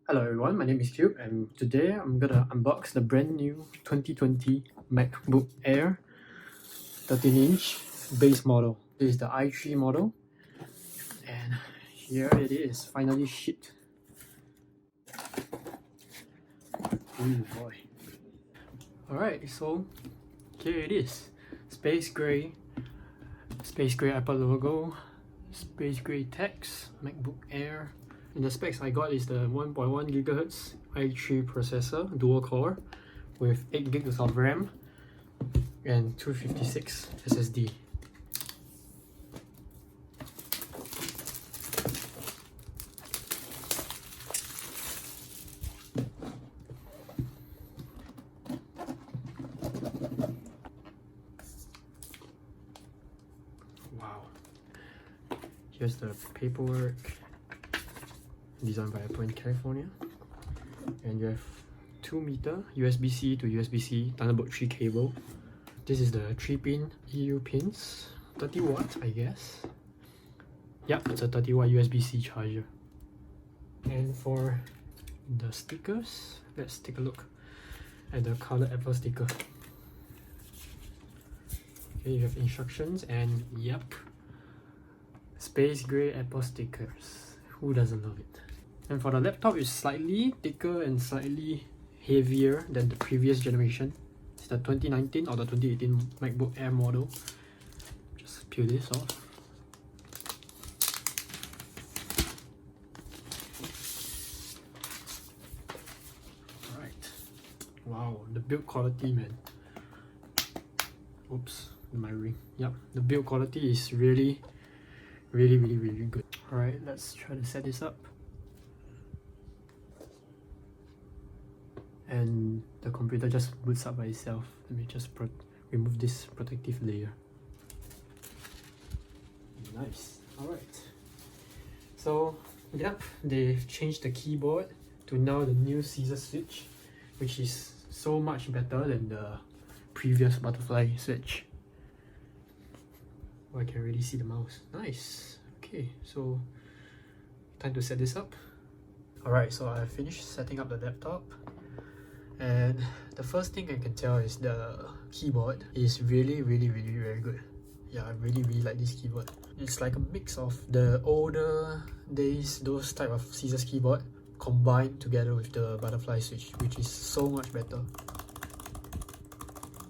Hello everyone, my name is Cube and today I'm gonna unbox the brand new 2020 MacBook Air 13-inch base model. This is the i3 model and here it is, finally shipped. Oh boy. Alright, so here it is. Space gray Apple logo, space gray text, MacBook Air. And the specs I got is the 1.1 GHz i3 processor, dual core, with 8 GB of RAM and 256 SSD. Wow. Here's the paperwork. Designed by Apple in California, and you have 2-meter USB-C to USB-C Thunderbolt 3 cable. This is the 3-pin EU pins, 30 watts I guess. Yep, it's a 30 watt USB-C charger. And for the stickers, let's take a look at the colored Apple sticker. Okay, you have instructions and yep, space gray Apple stickers. Who doesn't love it? And for the laptop, it's slightly thicker and slightly heavier than the previous generation. It's the 2019 or the 2018 MacBook Air model. Just peel this off. Alright. Wow, the build quality, man. Oops, my ring. Yep, the build quality is really good. Alright, let's try to set this up. And the computer just boots up by itself. Let me just remove this protective layer. Nice. Alright. So, yep, they've changed the keyboard to now the new Caesar switch, which is so much better than the previous butterfly switch. Oh, I can really see the mouse. Nice. Okay, so time to set this up. Alright, so I finished setting up the laptop. And the first thing I can tell is the keyboard is really very good. Yeah, I really like this keyboard. It's like a mix of the older days, those type of Caesar's keyboard combined together with the butterfly switch, which is so much better.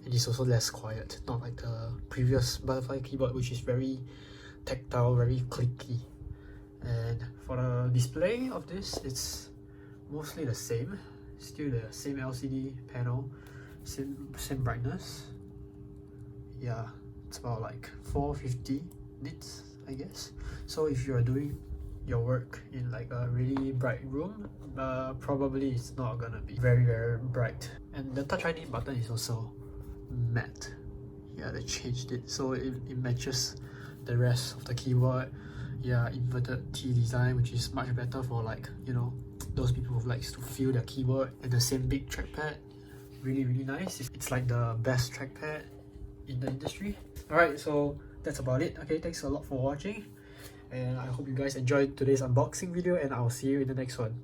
It is also less quiet, not like the previous butterfly keyboard, which is very tactile, very clicky. And for the display of this, it's mostly the same. Still the same LCD panel, same brightness. Yeah, it's about like 450 nits, I guess. So if you are doing your work in like a really bright room, probably it's not gonna be very bright. And the Touch ID button is also matte. Yeah, they changed it so it matches the rest of the keyboard. Yeah, inverted T design, which is much better for, like, you know, those people who likes to feel their keyboard. And the same big trackpad, really nice. It's like the best trackpad in the industry. Alright, so that's about it. Okay, thanks a lot for watching, and I hope you guys enjoyed today's unboxing video, and I'll see you in the next one.